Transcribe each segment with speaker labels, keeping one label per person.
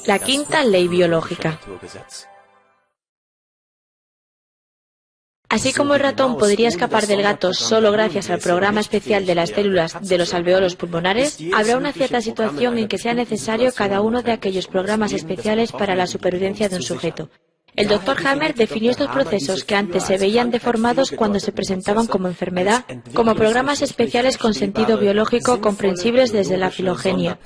Speaker 1: La quinta ley biológica. Así como el ratón podría escapar del gato solo gracias al programa especial de las células de los alveolos pulmonares, habrá una cierta situación en que sea necesario cada uno de aquellos programas especiales para la supervivencia de un sujeto. El Dr. Hammer definió estos procesos que antes se veían deformados cuando se presentaban como enfermedad, como programas especiales con sentido biológico comprensibles desde la filogenia,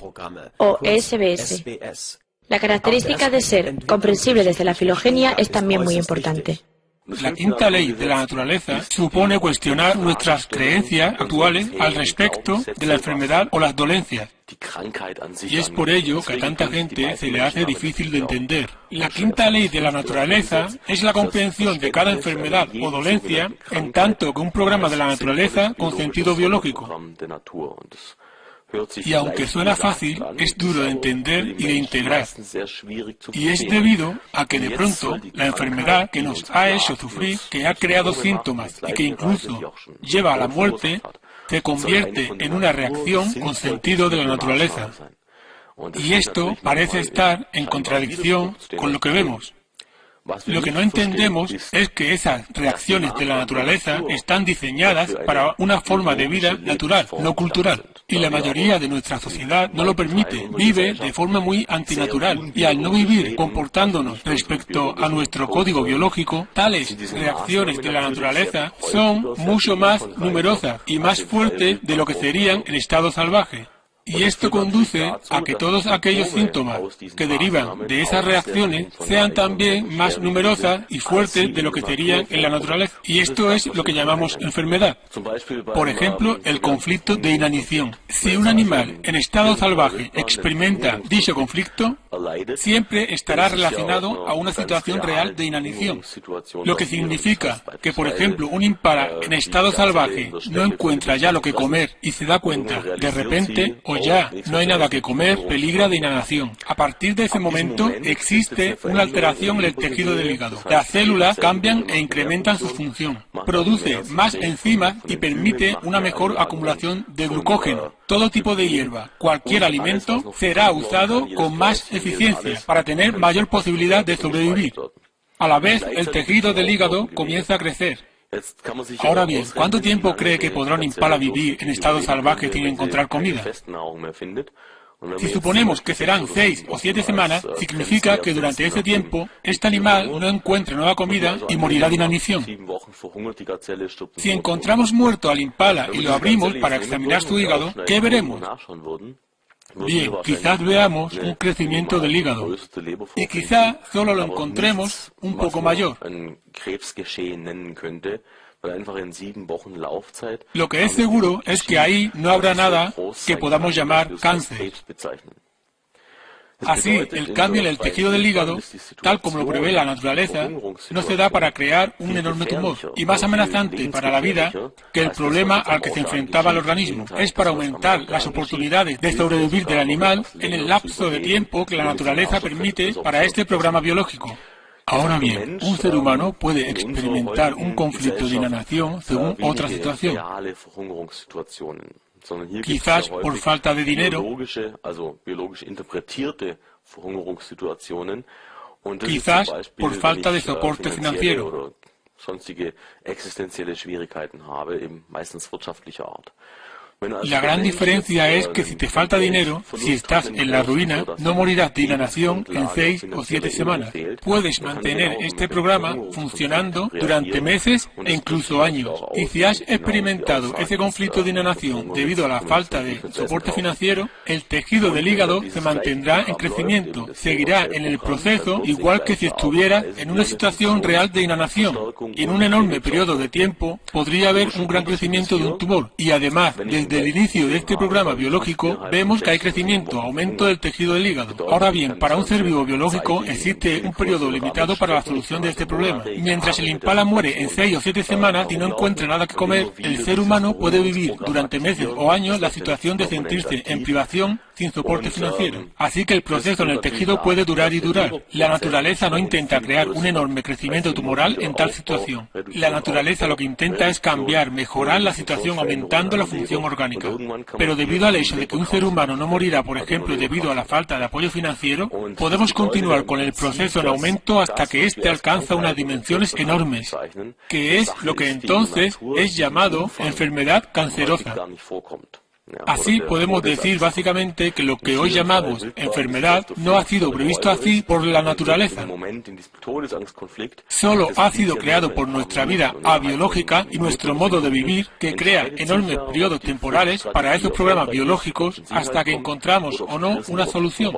Speaker 1: o ESBS. La característica de ser comprensible desde la filogenia es también muy importante.
Speaker 2: La quinta ley de la naturaleza supone cuestionar nuestras creencias actuales al respecto de la enfermedad o las dolencias. Y es por ello que a tanta gente se le hace difícil de entender. La quinta ley de la naturaleza es la comprensión de cada enfermedad o dolencia en tanto que un programa de la naturaleza con sentido biológico. Y aunque suena fácil, es duro de entender y de integrar. Y es debido a que de pronto la enfermedad que nos ha hecho sufrir, que ha creado síntomas y que incluso lleva a la muerte, se convierte en una reacción con sentido de la naturaleza. Y esto parece estar en contradicción con lo que vemos. Lo que no entendemos es que esas reacciones de la naturaleza están diseñadas para una forma de vida natural, no cultural. Y la mayoría de nuestra sociedad no lo permite, vive de forma muy antinatural. Y al no vivir comportándonos respecto a nuestro código biológico, tales reacciones de la naturaleza son mucho más numerosas y más fuertes de lo que serían en estado salvaje. Y esto conduce a que todos aquellos síntomas que derivan de esas reacciones sean también más numerosas y fuertes de lo que serían en la naturaleza. Y esto es lo que llamamos enfermedad. Por ejemplo, el conflicto de inanición. Si un animal en estado salvaje experimenta dicho conflicto, siempre estará relacionado a una situación real de inanición. Lo que significa que, por ejemplo, un impala en estado salvaje no encuentra ya lo que comer y se da cuenta de repente o ya no hay nada que comer, peligra de inanición. A partir de ese momento existe una alteración en el tejido del hígado. Las células cambian e incrementan su función. Produce más enzimas y permite una mejor acumulación de glucógeno. Todo tipo de hierba, cualquier alimento, será usado con más eficiencia para tener mayor posibilidad de sobrevivir. A la vez, el tejido del hígado comienza a crecer. Ahora bien, ¿cuánto tiempo cree que podrá un impala vivir en estado salvaje sin encontrar comida? Si suponemos que serán 6 o 7 semanas, significa que durante ese tiempo, este animal no encuentra nueva comida y morirá de inanición. Si encontramos muerto al impala y lo abrimos para examinar su hígado, ¿qué veremos? Bien, quizás veamos un crecimiento del hígado y quizá solo lo encontremos un poco mayor. Lo que es seguro es que ahí no habrá nada que podamos llamar cáncer. Así, el cambio en el tejido del hígado, tal como lo prevé la naturaleza, no se da para crear un enorme tumor, y más amenazante para la vida que el problema al que se enfrentaba el organismo. Es para aumentar las oportunidades de sobrevivir del animal en el lapso de tiempo que la naturaleza permite para este programa biológico. Ahora bien, un ser humano puede experimentar un conflicto de inanición según otra situación. Quizás por falta de dinero, quizás por falta de soporte financiero. La gran diferencia es que si te falta dinero, si estás en la ruina, no morirás de inanición en 6 o 7 semanas. Puedes mantener este programa funcionando durante meses e incluso años. Y si has experimentado ese conflicto de inanición debido a la falta de soporte financiero, el tejido del hígado se mantendrá en crecimiento. Seguirá en el proceso igual que si estuvieras en una situación real de inanición. Y en un enorme periodo de tiempo podría haber un gran crecimiento de un tumor. Y además, desde el inicio de este programa biológico, vemos que hay crecimiento, aumento del tejido del hígado. Ahora bien, para un ser vivo biológico existe un periodo limitado para la solución de este problema. Mientras el impala muere en 6 o 7 semanas y no encuentra nada que comer, el ser humano puede vivir durante meses o años la situación de sentirse en privación sin soporte financiero. Así que el proceso en el tejido puede durar y durar. La naturaleza no intenta crear un enorme crecimiento tumoral en tal situación. La naturaleza lo que intenta es cambiar, mejorar la situación aumentando la función orgánica. Pero debido al hecho de que un ser humano no morirá, por ejemplo, debido a la falta de apoyo financiero, podemos continuar con el proceso en aumento hasta que éste alcanza unas dimensiones enormes, que es lo que entonces es llamado enfermedad cancerosa. Así podemos decir básicamente que lo que hoy llamamos enfermedad no ha sido previsto así por la naturaleza. Solo ha sido creado por nuestra vida abiológica y nuestro modo de vivir, que crea enormes periodos temporales para esos programas biológicos hasta que encontramos o no una solución.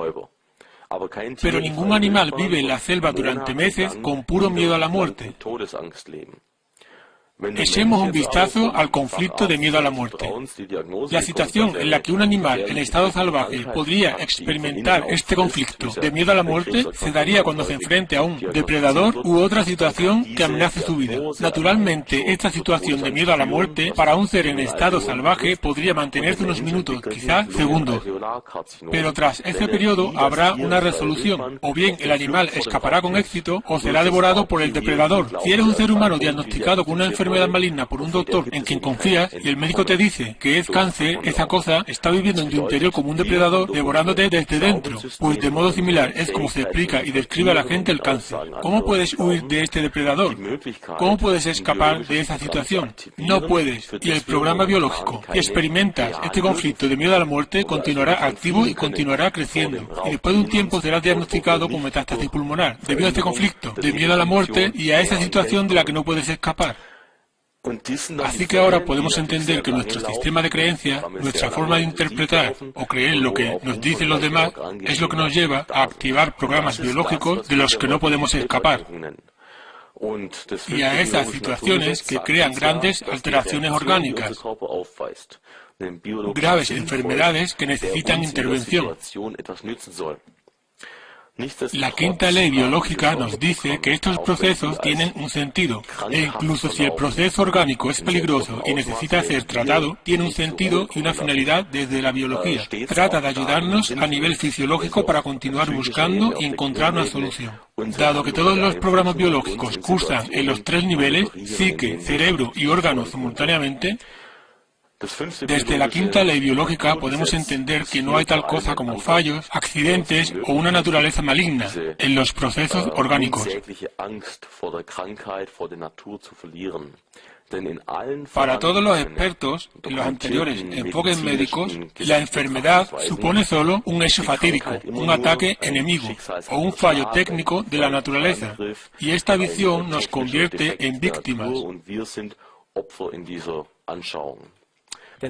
Speaker 2: Pero ningún animal vive en la selva durante meses con puro miedo a la muerte. Echemos un vistazo al conflicto de miedo a la muerte. La situación en la que un animal en estado salvaje podría experimentar este conflicto de miedo a la muerte se daría cuando se enfrente a un depredador u otra situación que amenace su vida. Naturalmente, esta situación de miedo a la muerte para un ser en estado salvaje podría mantenerse unos minutos, quizás segundos. Pero tras ese periodo habrá una resolución. O bien el animal escapará con éxito o será devorado por el depredador. Si eres un ser humano diagnosticado con una enfermedad maligna por un doctor en quien confías y el médico te dice que es cáncer, esa cosa está viviendo en tu interior como un depredador devorándote desde dentro. Pues de modo similar es como se explica y describe a la gente el cáncer. ¿Cómo puedes huir de este depredador? ¿Cómo puedes escapar de esa situación? No puedes. Y el programa biológico que experimentas este conflicto de miedo a la muerte continuará activo y continuará creciendo. Y después de un tiempo serás diagnosticado con metástasis pulmonar debido a este conflicto de miedo a la muerte y a esa situación de la que no puedes escapar. Así que ahora podemos entender que nuestro sistema de creencias, nuestra forma de interpretar o creer lo que nos dicen los demás, es lo que nos lleva a activar programas biológicos de los que no podemos escapar. Y a esas situaciones que crean grandes alteraciones orgánicas, graves enfermedades que necesitan intervención. La quinta ley biológica nos dice que estos procesos tienen un sentido, e incluso si el proceso orgánico es peligroso y necesita ser tratado, tiene un sentido y una finalidad desde la biología. Trata de ayudarnos a nivel fisiológico para continuar buscando y encontrar una solución. Dado que todos los programas biológicos cursan en los tres niveles, psique, cerebro y órganos simultáneamente, desde la quinta ley biológica podemos entender que no hay tal cosa como fallos, accidentes o una naturaleza maligna en los procesos orgánicos. Para todos los expertos, en los anteriores enfoques médicos, la enfermedad supone solo un hecho fatídico, un ataque enemigo o un fallo técnico de la naturaleza, y esta visión nos convierte en víctimas.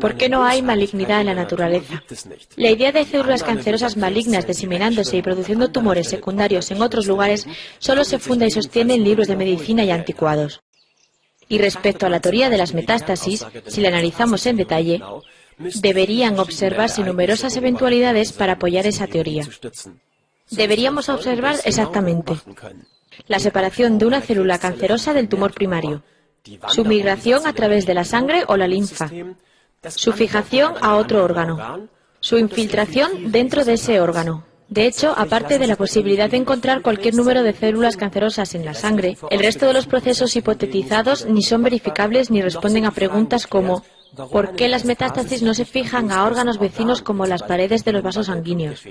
Speaker 1: ¿Por qué no hay malignidad en la naturaleza? La idea de células cancerosas malignas diseminándose y produciendo tumores secundarios en otros lugares solo se funda y sostiene en libros de medicina y anticuados. Y respecto a la teoría de las metástasis, si la analizamos en detalle, deberían observarse numerosas eventualidades para apoyar esa teoría. Deberíamos observar exactamente la separación de una célula cancerosa del tumor primario, su migración a través de la sangre o la linfa, su fijación a otro órgano, su infiltración dentro de ese órgano. De hecho, aparte de la posibilidad de encontrar cualquier número de células cancerosas en la sangre, el resto de los procesos hipotetizados ni son verificables ni responden a preguntas como ¿por qué las metástasis no se fijan a órganos vecinos como las paredes de los vasos sanguíneos?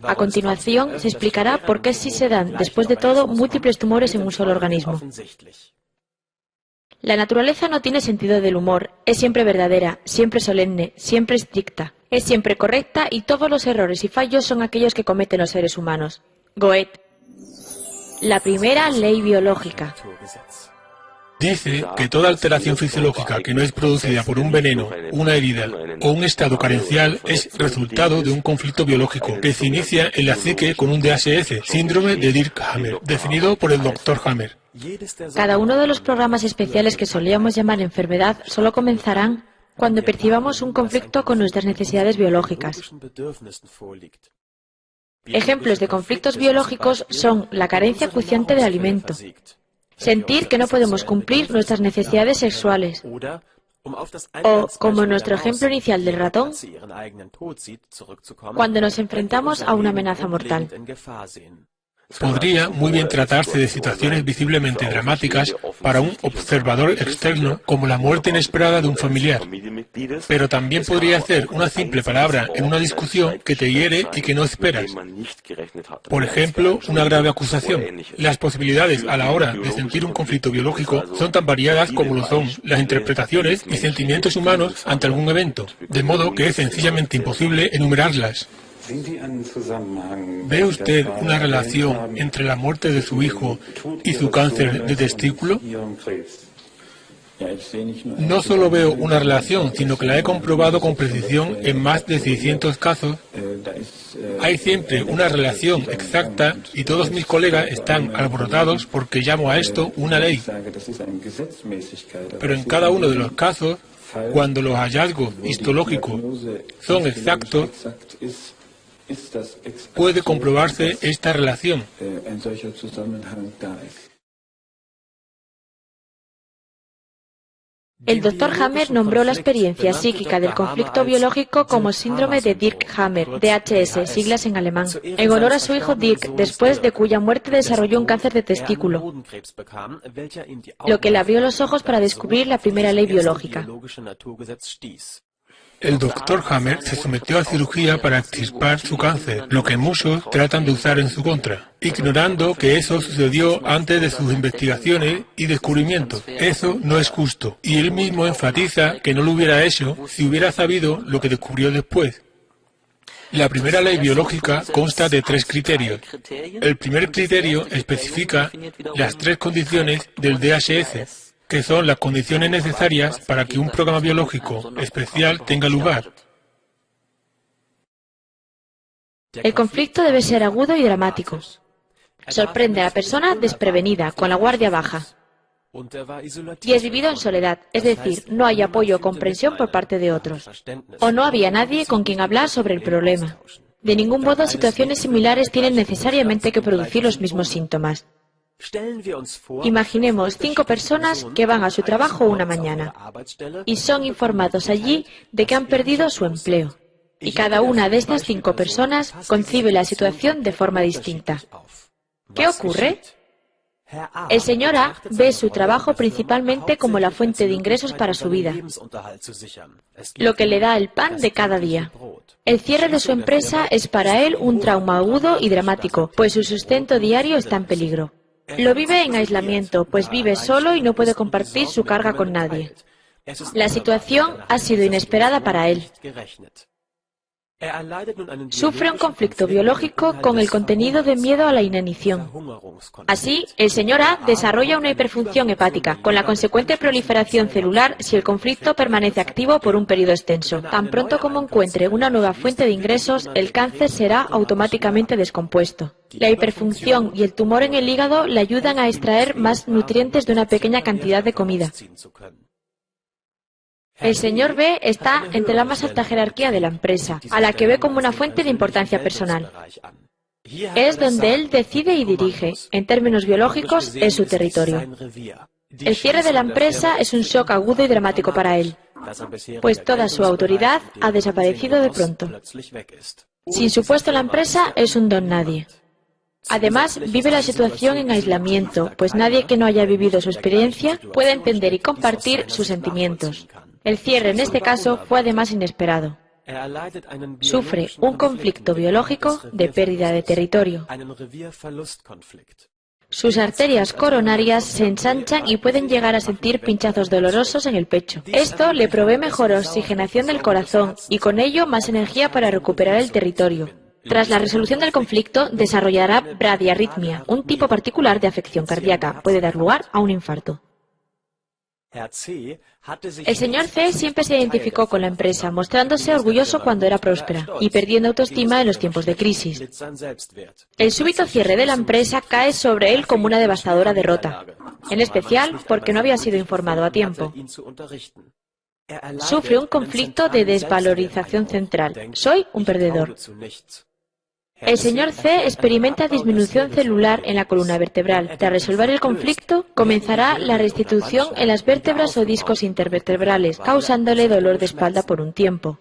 Speaker 1: A continuación, se explicará por qué sí se dan, después de todo, múltiples tumores en un solo organismo. La naturaleza no tiene sentido del humor, es siempre verdadera, siempre solemne, siempre estricta, es siempre correcta y todos los errores y fallos son aquellos que cometen los seres humanos. Goethe. La primera ley biológica.
Speaker 2: Dice que toda alteración fisiológica que no es producida por un veneno, una herida o un estado carencial es resultado de un conflicto biológico que se inicia en la psique con un DHS, síndrome de Dirkhammer, definido por el Dr. Hammer.
Speaker 1: Cada uno de los programas especiales que solíamos llamar enfermedad solo comenzarán cuando percibamos un conflicto con nuestras necesidades biológicas. Ejemplos de conflictos biológicos son la carencia acuciante de alimento, sentir que no podemos cumplir nuestras necesidades sexuales O, como en nuestro ejemplo inicial del ratón, cuando nos enfrentamos a una amenaza mortal.
Speaker 2: Podría muy bien tratarse de situaciones visiblemente dramáticas para un observador externo, como la muerte inesperada de un familiar. Pero también podría ser una simple palabra en una discusión que te hiere y que no esperas. Por ejemplo, una grave acusación. Las posibilidades a la hora de sentir un conflicto biológico son tan variadas como lo son las interpretaciones y sentimientos humanos ante algún evento, de modo que es sencillamente imposible enumerarlas. ¿Ve usted una relación entre la muerte de su hijo y su cáncer de testículo? No solo veo una relación, sino que la he comprobado con precisión en más de 600 casos. Hay siempre una relación exacta y todos mis colegas están alborotados porque llamo a esto una ley. Pero en cada uno de los casos, cuando los hallazgos histológicos son exactos, puede comprobarse esta relación.
Speaker 1: El Dr. Hammer nombró la experiencia psíquica del conflicto biológico como síndrome de Dirk-Hammer, DHS, siglas en alemán, en honor a su hijo Dirk, después de cuya muerte desarrolló un cáncer de testículo, lo que le abrió los ojos para descubrir la primera ley biológica.
Speaker 2: El Dr. Hammer se sometió a cirugía para extirpar su cáncer, lo que muchos tratan de usar en su contra, ignorando que eso sucedió antes de sus investigaciones y descubrimientos. Eso no es justo, y él mismo enfatiza que no lo hubiera hecho si hubiera sabido lo que descubrió después. La primera ley biológica consta de 3 criterios. El primer criterio especifica las 3 condiciones del DHS, que son las condiciones necesarias para que un programa biológico especial tenga lugar.
Speaker 1: El conflicto debe ser agudo y dramático. Sorprende a la persona desprevenida, con la guardia baja. Y es vivido en soledad, es decir, no hay apoyo o comprensión por parte de otros. O no había nadie con quien hablar sobre el problema. De ningún modo, situaciones similares tienen necesariamente que producir los mismos síntomas. Imaginemos 5 personas que van a su trabajo una mañana y son informados allí de que han perdido su empleo. Y cada una de estas 5 personas concibe la situación de forma distinta. ¿Qué ocurre? El señor A ve su trabajo principalmente como la fuente de ingresos para su vida, lo que le da el pan de cada día. El cierre de su empresa es para él un trauma agudo y dramático, pues su sustento diario está en peligro. Lo vive en aislamiento, pues vive solo y no puede compartir su carga con nadie. La situación ha sido inesperada para él. Sufre un conflicto biológico con el contenido de miedo a la inanición. Así, el señor A desarrolla una hiperfunción hepática, con la consecuente proliferación celular si el conflicto permanece activo por un periodo extenso. Tan pronto como encuentre una nueva fuente de ingresos, el cáncer será automáticamente descompuesto. La hiperfunción y el tumor en el hígado le ayudan a extraer más nutrientes de una pequeña cantidad de comida. El señor B está entre la más alta jerarquía de la empresa, a la que ve como una fuente de importancia personal. Es donde él decide y dirige. En términos biológicos, es su territorio. El cierre de la empresa es un shock agudo y dramático para él, pues toda su autoridad ha desaparecido de pronto. Sin su puesto en la empresa, es un don nadie. Además, vive la situación en aislamiento, pues nadie que no haya vivido su experiencia puede entender y compartir sus sentimientos. El cierre, en este caso, fue además inesperado. Sufre un conflicto biológico de pérdida de territorio. Sus arterias coronarias se ensanchan y pueden llegar a sentir pinchazos dolorosos en el pecho. Esto le provee mejor oxigenación del corazón y con ello más energía para recuperar el territorio. Tras la resolución del conflicto, desarrollará bradiarritmia, un tipo particular de afección cardíaca. Puede dar lugar a un infarto. El señor C siempre se identificó con la empresa, mostrándose orgulloso cuando era próspera y perdiendo autoestima en los tiempos de crisis. El súbito cierre de la empresa cae sobre él como una devastadora derrota, en especial porque no había sido informado a tiempo. Sufre un conflicto de desvalorización central. Soy un perdedor. El señor C experimenta disminución celular en la columna vertebral. Tras resolver el conflicto, comenzará la restitución en las vértebras o discos intervertebrales, causándole dolor de espalda por un tiempo.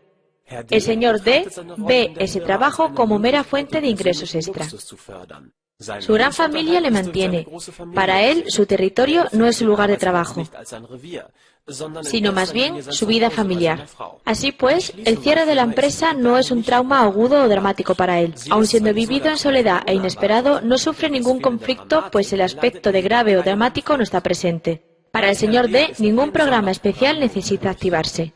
Speaker 1: El señor D ve ese trabajo como mera fuente de ingresos extra. Su gran familia le mantiene. Para él, su territorio no es su lugar de trabajo, sino más bien su vida familiar. Así pues, el cierre de la empresa no es un trauma agudo o dramático para él. Aun siendo vivido en soledad e inesperado, no sufre ningún conflicto, pues el aspecto de grave o dramático no está presente. Para el señor D, ningún programa especial necesita activarse.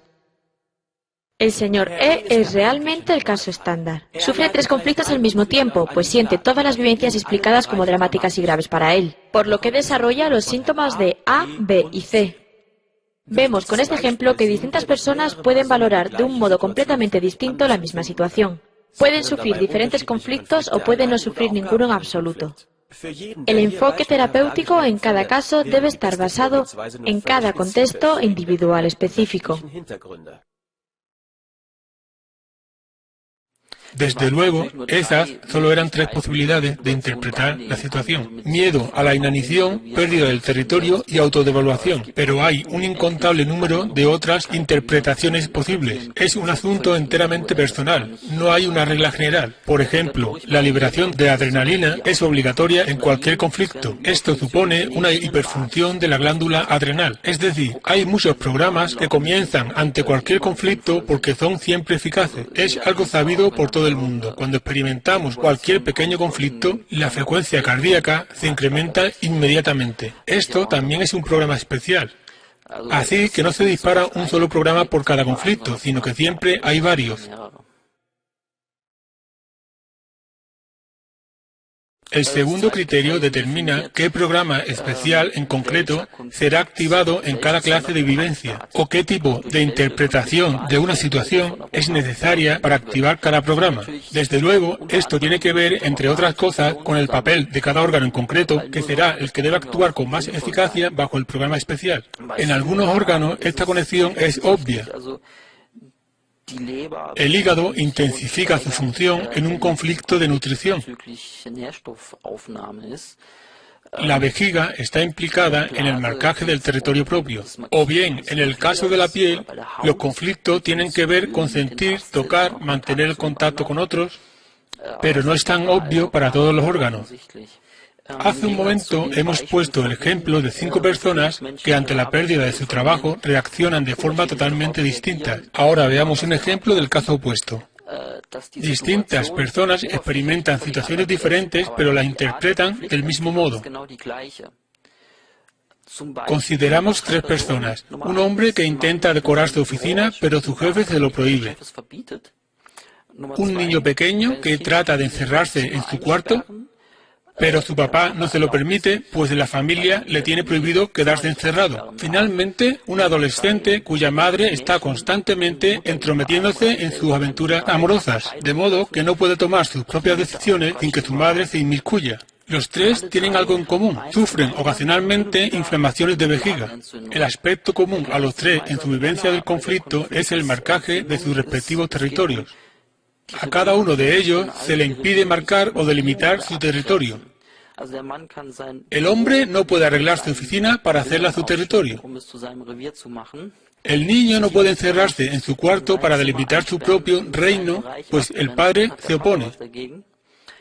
Speaker 1: El señor E es realmente el caso estándar. Sufre 3 conflictos al mismo tiempo, pues siente todas las vivencias explicadas como dramáticas y graves para él, por lo que desarrolla los síntomas de A, B y C. Vemos con este ejemplo que distintas personas pueden valorar de un modo completamente distinto la misma situación. Pueden sufrir diferentes conflictos o pueden no sufrir ninguno en absoluto. El enfoque terapéutico en cada caso debe estar basado en cada contexto individual específico.
Speaker 2: Desde luego, esas solo eran 3 posibilidades de interpretar la situación. Miedo a la inanición, pérdida del territorio y autodevaluación. Pero hay un incontable número de otras interpretaciones posibles. Es un asunto enteramente personal. No hay una regla general. Por ejemplo, la liberación de adrenalina es obligatoria en cualquier conflicto. Esto supone una hiperfunción de la glándula adrenal. Es decir, hay muchos programas que comienzan ante cualquier conflicto porque son siempre eficaces. Es algo sabido por todo el mundo. Cuando experimentamos cualquier pequeño conflicto, la frecuencia cardíaca se incrementa inmediatamente. Esto también es un programa especial. Así que no se dispara un solo programa por cada conflicto, sino que siempre hay varios. El segundo criterio determina qué programa especial en concreto será activado en cada clase de vivencia o qué tipo de interpretación de una situación es necesaria para activar cada programa. Desde luego, esto tiene que ver, entre otras cosas, con el papel de cada órgano en concreto, que será el que debe actuar con más eficacia bajo el programa especial. En algunos órganos esta conexión es obvia. El hígado intensifica su función en un conflicto de nutrición. La vejiga está implicada en el marcaje del territorio propio. O bien, en el caso de la piel, los conflictos tienen que ver con sentir, tocar, mantener el contacto con otros, pero no es tan obvio para todos los órganos. Hace un momento hemos puesto el ejemplo de 5 personas que ante la pérdida de su trabajo reaccionan de forma totalmente distinta. Ahora veamos un ejemplo del caso opuesto. Distintas personas experimentan situaciones diferentes, pero las interpretan del mismo modo. Consideramos 3 personas. Un hombre que intenta decorar su oficina, pero su jefe se lo prohíbe. Un niño pequeño que trata de encerrarse en su cuarto, pero su papá no se lo permite, pues la familia le tiene prohibido quedarse encerrado. Finalmente, un adolescente cuya madre está constantemente entrometiéndose en sus aventuras amorosas, de modo que no puede tomar sus propias decisiones sin que su madre se inmiscuya. Los 3 tienen algo en común. Sufren ocasionalmente inflamaciones de vejiga. El aspecto común a los 3 en su vivencia del conflicto es el marcaje de sus respectivos territorios. A cada uno de ellos se le impide marcar o delimitar su territorio. El hombre no puede arreglar su oficina para hacerla su territorio. El niño no puede encerrarse en su cuarto para delimitar su propio reino, pues el padre se opone.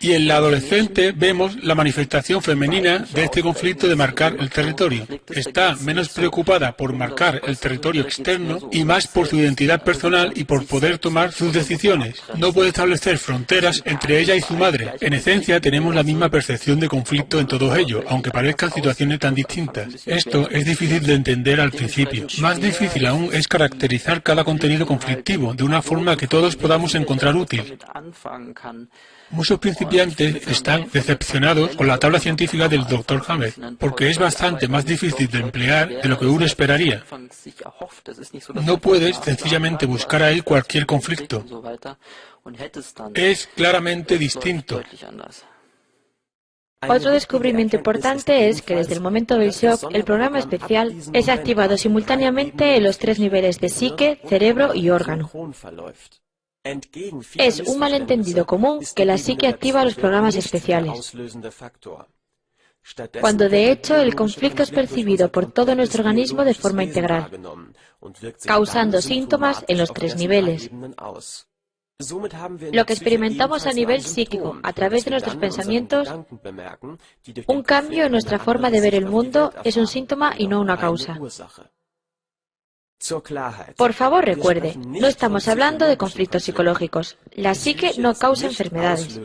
Speaker 2: Y en la adolescente vemos la manifestación femenina de este conflicto de marcar el territorio. Está menos preocupada por marcar el territorio externo y más por su identidad personal y por poder tomar sus decisiones. No puede establecer fronteras entre ella y su madre. En esencia, tenemos la misma percepción de conflicto en todos ellos, aunque parezcan situaciones tan distintas. Esto es difícil de entender al principio. Más difícil aún es caracterizar cada contenido conflictivo de una forma que todos podamos encontrar útil. Muchos principiantes están decepcionados con la tabla científica del Dr. Hammett, porque es bastante más difícil de emplear de lo que uno esperaría. No puedes sencillamente buscar ahí cualquier conflicto. Es claramente distinto.
Speaker 1: Otro descubrimiento importante es que desde el momento del shock, el programa especial es activado simultáneamente en los 3 niveles de psique, cerebro y órgano. Es un malentendido común que la psique activa los programas especiales, cuando de hecho el conflicto es percibido por todo nuestro organismo de forma integral, causando síntomas en los 3 niveles. Lo que experimentamos a nivel psíquico, a través de nuestros pensamientos, un cambio en nuestra forma de ver el mundo, es un síntoma y no una causa. Por favor, recuerde, no estamos hablando de conflictos psicológicos. La psique no causa enfermedades.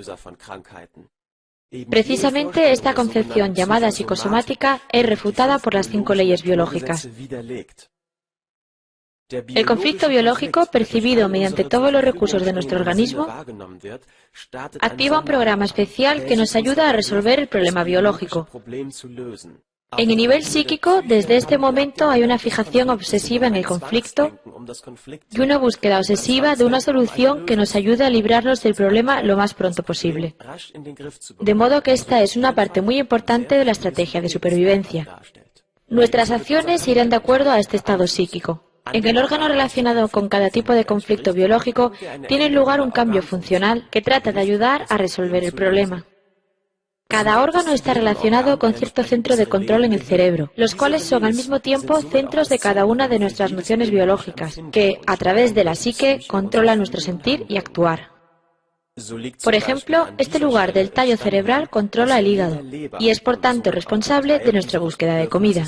Speaker 1: Precisamente esta concepción llamada psicosomática es refutada por las 5 leyes biológicas. El conflicto biológico, percibido mediante todos los recursos de nuestro organismo, activa un programa especial que nos ayuda a resolver el problema biológico. En el nivel psíquico, desde este momento hay una fijación obsesiva en el conflicto y una búsqueda obsesiva de una solución que nos ayude a librarnos del problema lo más pronto posible. De modo que esta es una parte muy importante de la estrategia de supervivencia. Nuestras acciones irán de acuerdo a este estado psíquico. En el órgano relacionado con cada tipo de conflicto biológico tiene lugar un cambio funcional que trata de ayudar a resolver el problema. Cada órgano está relacionado con cierto centro de control en el cerebro, los cuales son al mismo tiempo centros de cada una de nuestras nociones biológicas, que, a través de la psique, controlan nuestro sentir y actuar. Por ejemplo, este lugar del tallo cerebral controla el hígado y es por tanto responsable de nuestra búsqueda de comida.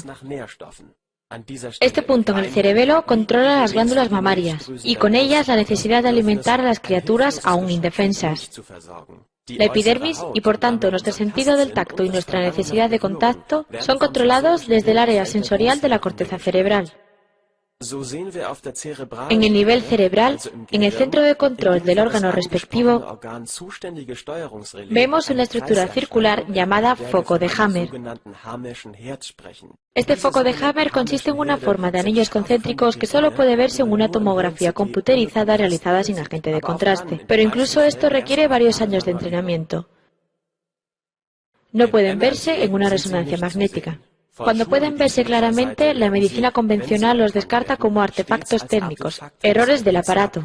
Speaker 1: Este punto en el cerebelo controla las glándulas mamarias y con ellas la necesidad de alimentar a las criaturas aún indefensas. La epidermis y, por tanto, nuestro sentido del tacto y nuestra necesidad de contacto son controlados desde el área sensorial de la corteza cerebral. En el nivel cerebral, en el centro de control del órgano respectivo, vemos una estructura circular llamada foco de Hammer. Este foco de Hammer consiste en una forma de anillos concéntricos que solo puede verse en una tomografía computerizada realizada sin agente de contraste, pero incluso esto requiere varios años de entrenamiento. No pueden verse en una resonancia magnética. Cuando pueden verse claramente, la medicina convencional los descarta como artefactos técnicos, errores del aparato.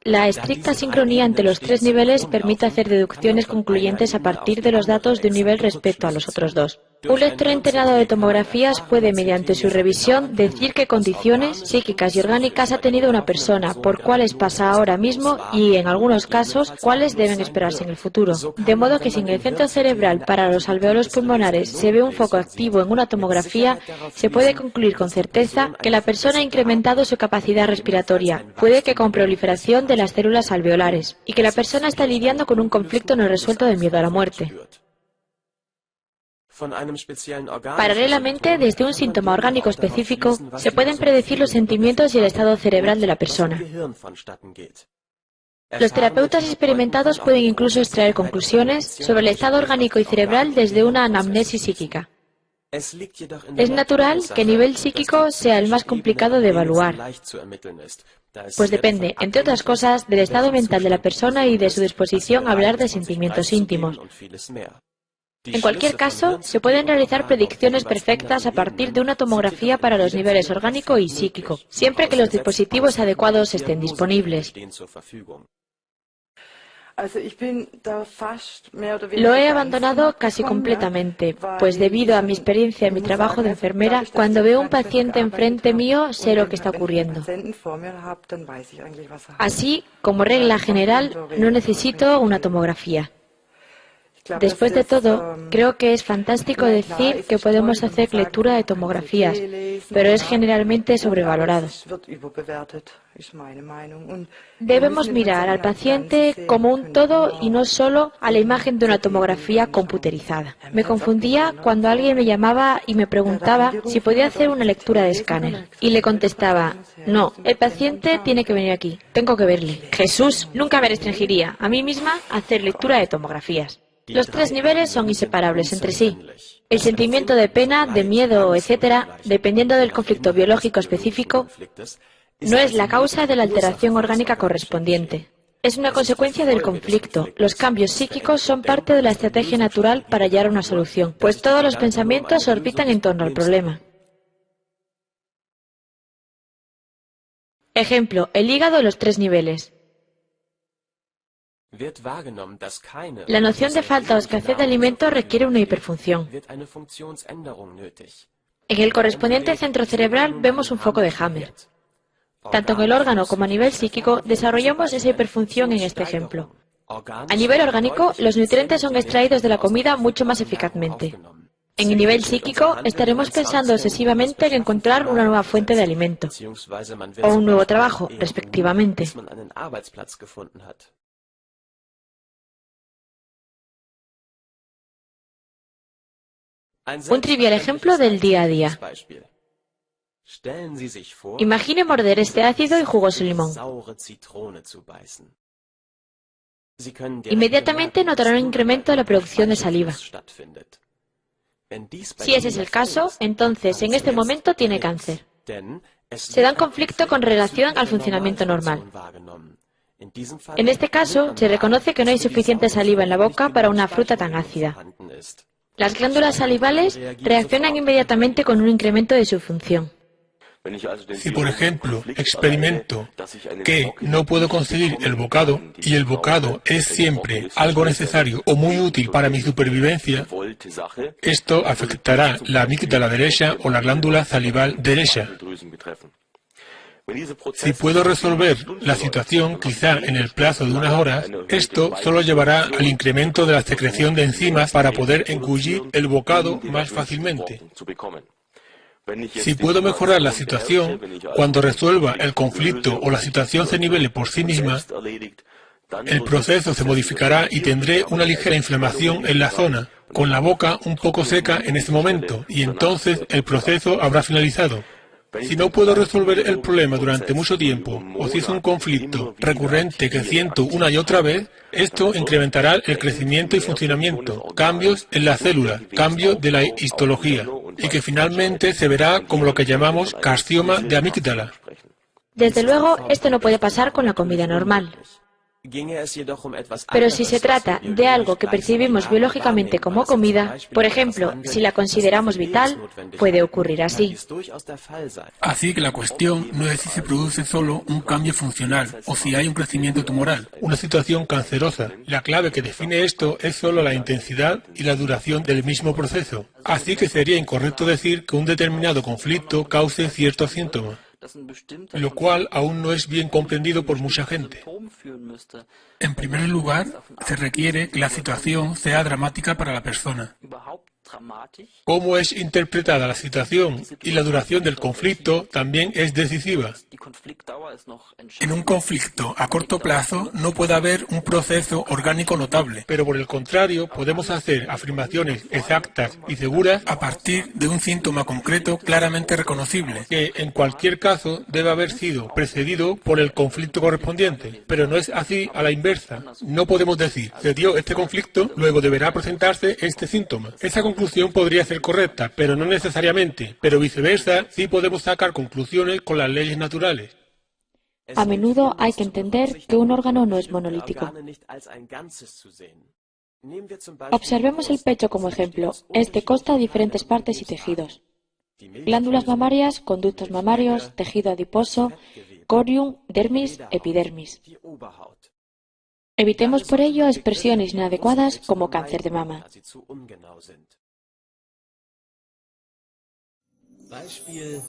Speaker 1: La estricta sincronía entre los 3 niveles permite hacer deducciones concluyentes a partir de los datos de un nivel respecto a los otros 2. Un lector entrenado de tomografías puede, mediante su revisión, decir qué condiciones psíquicas y orgánicas ha tenido una persona, por cuáles pasa ahora mismo y, en algunos casos, cuáles deben esperarse en el futuro. De modo que si en el centro cerebral para los alveolos pulmonares se ve un foco activo en una tomografía, se puede concluir con certeza que la persona ha incrementado su capacidad respiratoria, puede que con proliferación de las células alveolares, y que la persona está lidiando con un conflicto no resuelto de miedo a la muerte. Paralelamente, desde un síntoma orgánico específico, se pueden predecir los sentimientos y el estado cerebral de la persona. Los terapeutas experimentados pueden incluso extraer conclusiones sobre el estado orgánico y cerebral desde una anamnesis psíquica. Es natural que el nivel psíquico sea el más complicado de evaluar, pues depende, entre otras cosas, del estado mental de la persona y de su disposición a hablar de sentimientos íntimos. En cualquier caso, se pueden realizar predicciones perfectas a partir de una tomografía para los niveles orgánico y psíquico, siempre que los dispositivos adecuados estén disponibles. Lo he abandonado casi completamente, pues debido a mi experiencia en mi trabajo de enfermera, cuando veo un paciente enfrente mío, sé lo que está ocurriendo. Así, como regla general, no necesito una tomografía. Después de todo, creo que es fantástico decir que podemos hacer lectura de tomografías, pero es generalmente sobrevalorado. Debemos mirar al paciente como un todo y no solo a la imagen de una tomografía computerizada. Me confundía cuando alguien me llamaba y me preguntaba si podía hacer una lectura de escáner. Y le contestaba, no, el paciente tiene que venir aquí, tengo que verle. Jesús, nunca me restringiría a mí misma a hacer lectura de tomografías. Los 3 niveles son inseparables entre sí. El sentimiento de pena, de miedo, etc., dependiendo del conflicto biológico específico, no es la causa de la alteración orgánica correspondiente. Es una consecuencia del conflicto. Los cambios psíquicos son parte de la estrategia natural para hallar una solución, pues todos los pensamientos orbitan en torno al problema. Ejemplo, el hígado en los 3 niveles. La noción de falta o escasez de alimento requiere una hiperfunción. En el correspondiente centro cerebral vemos un foco de Hammer. Tanto en el órgano como a nivel psíquico desarrollamos esa hiperfunción en este ejemplo. A nivel orgánico, los nutrientes son extraídos de la comida mucho más eficazmente. En el nivel psíquico, estaremos pensando obsesivamente en encontrar una nueva fuente de alimento o un nuevo trabajo, respectivamente. Un trivial ejemplo del día a día. Imagine morder este ácido y jugoso limón. Inmediatamente notará un incremento de la producción de saliva. Si ese es el caso, entonces en este momento tiene cáncer. Se da un conflicto con relación al funcionamiento normal. En este caso, se reconoce que no hay suficiente saliva en la boca para una fruta tan ácida. Las glándulas salivales reaccionan inmediatamente con un incremento de su función.
Speaker 2: Si, por ejemplo, experimento que no puedo conseguir el bocado y el bocado es siempre algo necesario o muy útil para mi supervivencia, esto afectará la amígdala derecha o la glándula salival derecha. Si puedo resolver la situación, quizá en el plazo de unas horas, esto solo llevará al incremento de la secreción de enzimas para poder engullir el bocado más fácilmente. Si puedo mejorar la situación, cuando resuelva el conflicto o la situación se nivele por sí misma, el proceso se modificará y tendré una ligera inflamación en la zona, con la boca un poco seca en ese momento, y entonces el proceso habrá finalizado. Si no puedo resolver el problema durante mucho tiempo, o si es un conflicto recurrente que siento una y otra vez, esto incrementará el crecimiento y funcionamiento, cambios en la célula, cambio de la histología, y que finalmente se verá como lo que llamamos carcinoma de amígdala.
Speaker 1: Desde luego, esto no puede pasar con la comida normal. Pero si se trata de algo que percibimos biológicamente como comida, por ejemplo, si la consideramos vital, puede ocurrir así.
Speaker 2: Así que la cuestión no es si se produce solo un cambio funcional o si hay un crecimiento tumoral, una situación cancerosa. La clave que define esto es solo la intensidad y la duración del mismo proceso. Así que sería incorrecto decir que un determinado conflicto cause ciertos síntomas, lo cual aún no es bien comprendido por mucha gente. En primer lugar, se requiere que la situación sea dramática para la persona. Cómo es interpretada la situación y la duración del conflicto también es decisiva. En un conflicto a corto plazo no puede haber un proceso orgánico notable, pero por el contrario podemos hacer afirmaciones exactas y seguras a partir de un síntoma concreto claramente reconocible, que en cualquier caso debe haber sido precedido por el conflicto correspondiente. Pero no es así a la inversa. No podemos decir, se dio este conflicto, luego deberá presentarse este síntoma. Esa conclusión podría ser correcta, pero no necesariamente. Pero viceversa, sí podemos sacar conclusiones con las leyes naturales.
Speaker 1: A menudo hay que entender que un órgano no es monolítico. Observemos el pecho como ejemplo. Este consta de diferentes partes y tejidos. Glándulas mamarias, conductos mamarios, tejido adiposo, corium, dermis, epidermis. Evitemos por ello expresiones inadecuadas como cáncer de mama.